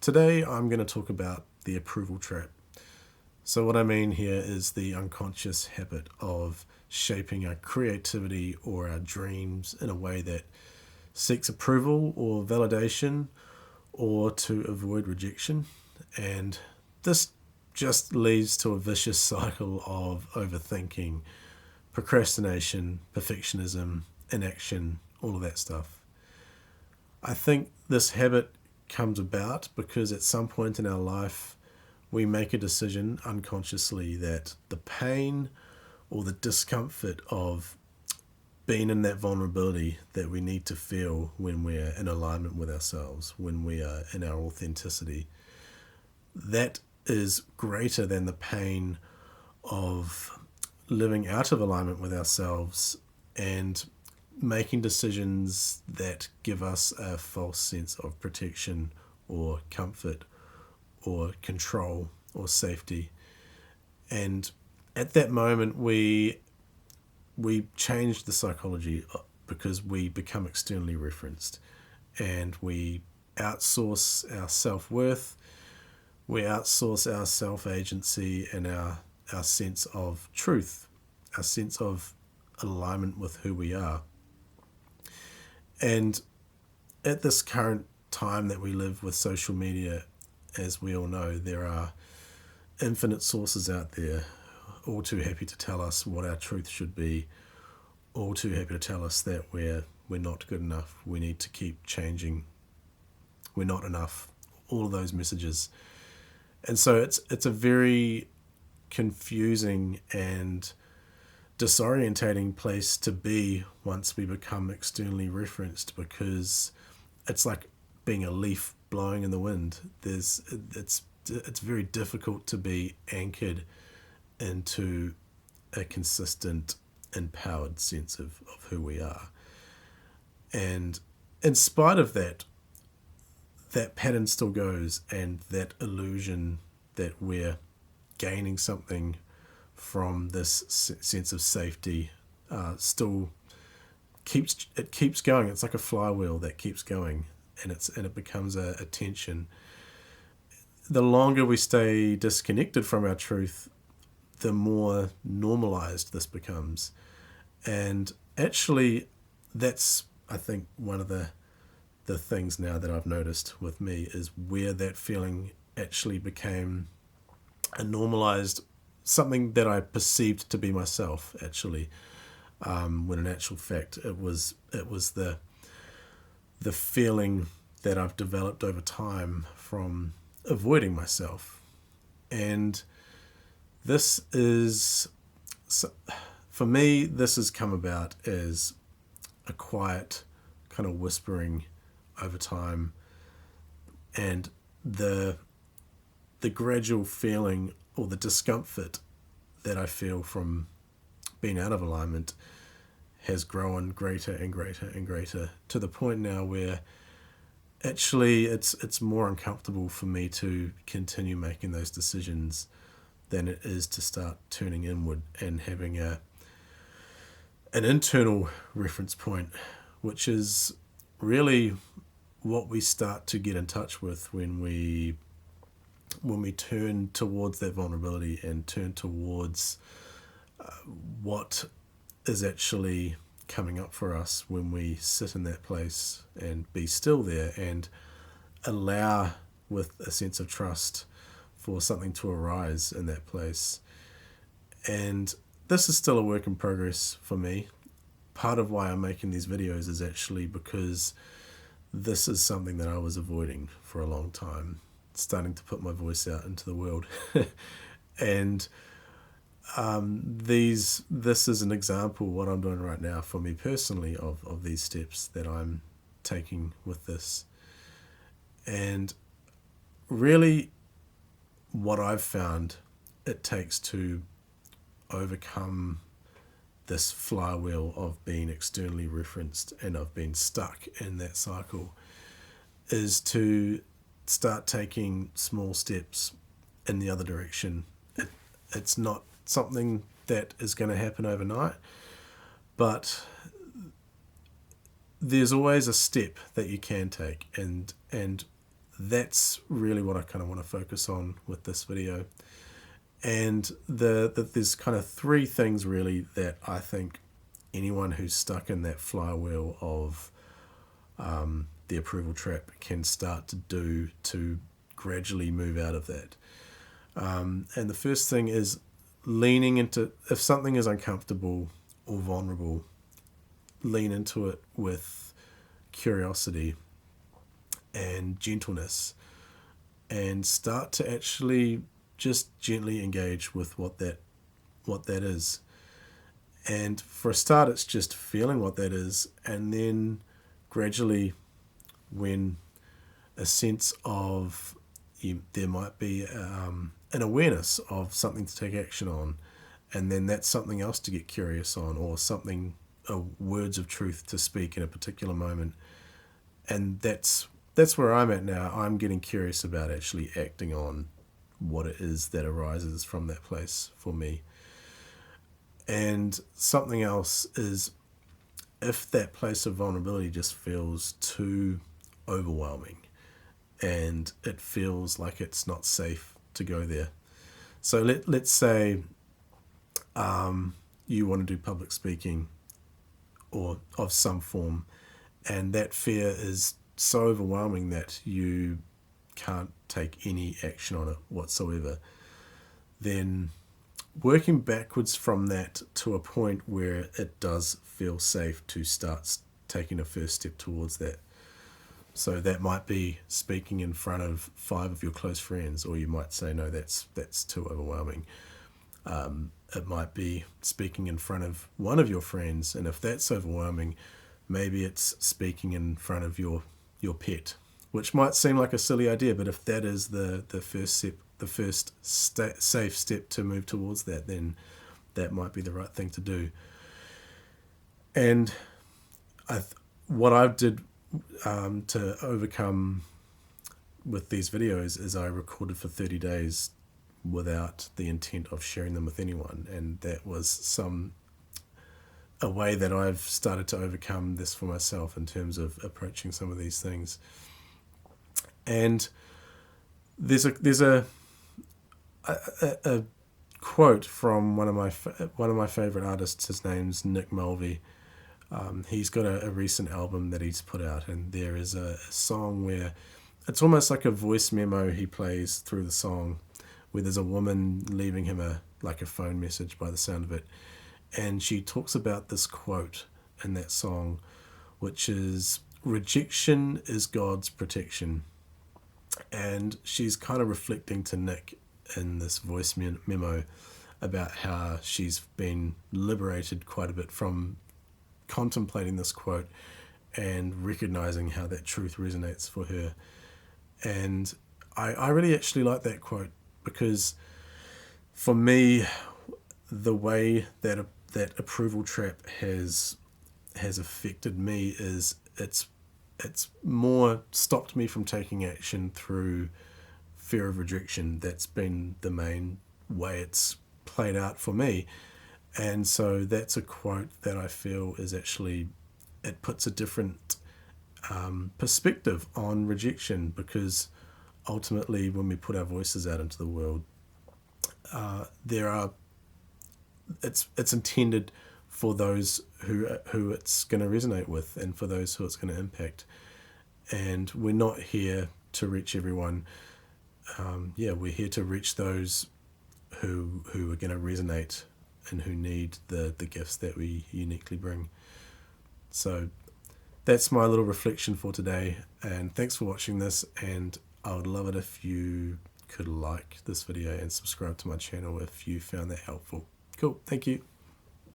Today I'm going to talk about the approval trap. So what I mean here is the unconscious habit of shaping our creativity or our dreams in a way that seeks approval or validation or to avoid rejection. And this just leads to a vicious cycle of overthinking, procrastination, perfectionism, inaction, all of that stuff. I think this habit comes about because at some point in our life we make a decision unconsciously that the pain or the discomfort of being in that vulnerability that we need to feel when we're in alignment with ourselves, when we are in our authenticity, that is greater than the pain of living out of alignment with ourselves and making decisions that give us a false sense of protection or comfort or control or safety. And at that moment we change the psychology because we become externally referenced and we outsource our self-worth, we outsource our self-agency and our sense of truth, our sense of alignment with who we are. And at this current time that we live with social media, as we all know, there are infinite sources out there, all too happy to tell us what our truth should be, all too happy to tell us that we're not good enough, we need to keep changing, we're not enough, all of those messages. And so it's a very confusing and disorientating place to be once we become externally referenced, because it's like being a leaf blowing in the wind. It's very difficult to be anchored into a consistent, empowered sense of who we are. And in spite of that pattern still goes, and that illusion that we're gaining something from this sense of safety still keeps going. It's like a flywheel that keeps going, and it becomes a tension. The longer we stay disconnected from our truth, the more normalized this becomes. And actually, that's, I think, one of the things now that I've noticed with me is where that feeling actually became a normalized something that I perceived to be myself, actually, when in actual fact it was the feeling that I've developed over time from avoiding myself. And this is, for me, this has come about as a quiet kind of whispering over time, and the gradual feeling or the discomfort that I feel from being out of alignment has grown greater and greater and greater, to the point now where actually it's more uncomfortable for me to continue making those decisions than it is to start turning inward and having an internal reference point, which is really what we start to get in touch with when we turn towards that vulnerability and turn towards what is actually coming up for us when we sit in that place and be still there and allow, with a sense of trust, for something to arise in that place. And this is still a work in progress for me. Part of why I'm making these videos is actually because this is something that I was avoiding for a long time, starting to put my voice out into the world. And this is an example, what I'm doing right now for me personally, of these steps that I'm taking with this. And really what I've found it takes to overcome this flywheel of being externally referenced and of being stuck in that cycle is to start taking small steps in the other direction. It's not something that is going to happen overnight, but there's always a step that you can take, and that's really what I kind of want to focus on with this video. And there's kind of three things really that I think anyone who's stuck in that flywheel of the approval trap can start to do to gradually move out of that. And the first thing is leaning into, if something is uncomfortable or vulnerable, lean into it with curiosity and gentleness, and start to actually just gently engage with what that is. And for a start, it's just feeling what that is, and then gradually, when a sense of there might be an awareness of something to take action on, and then that's something else to get curious on, or something, words of truth to speak in a particular moment. And that's where I'm at now. I'm getting curious about actually acting on what it is that arises from that place for me. And something else is, if that place of vulnerability just feels too overwhelming and it feels like it's not safe to go there. So let's say you want to do public speaking or of some form, and that fear is so overwhelming that you can't take any action on it whatsoever. Then working backwards from that to a point where it does feel safe to start taking a first step towards that. So that might be speaking in front of 5 of your close friends, or you might say, no, that's too overwhelming. It might be speaking in front of one of your friends, and if that's overwhelming, maybe it's speaking in front of your pet, which might seem like a silly idea, but if that is the first step, the first safe step to move towards that, then that might be the right thing to do. And what I did to overcome with these videos is I recorded for 30 days without the intent of sharing them with anyone, and that was a way that I've started to overcome this for myself in terms of approaching some of these things. And there's a quote from one of my favorite artists. His name's Nick Mulvey. He's got a recent album that he's put out, and there is a song where it's almost like a voice memo he plays through the song, where there's a woman leaving him a phone message by the sound of it. And she talks about this quote in that song, which is, "Rejection is God's protection." And she's kind of reflecting to Nick in this voice memo about how she's been liberated quite a bit from contemplating this quote and recognizing how that truth resonates for her. And I really actually like that quote, because for me, the way that that approval trap has affected me is it's more stopped me from taking action through fear of rejection. That's been the main way it's played out for me. And so that's a quote that I feel is actually, it puts a different perspective on rejection, because ultimately when we put our voices out into the world, it's intended for those who it's going to resonate with, and for those who it's going to impact. And we're not here to reach everyone. We're here to reach those who are going to resonate and who need the gifts that we uniquely bring. So that's my little reflection for today, and thanks for watching this, and I would love it if you could like this video and subscribe to my channel if you found that helpful. Cool, thank you.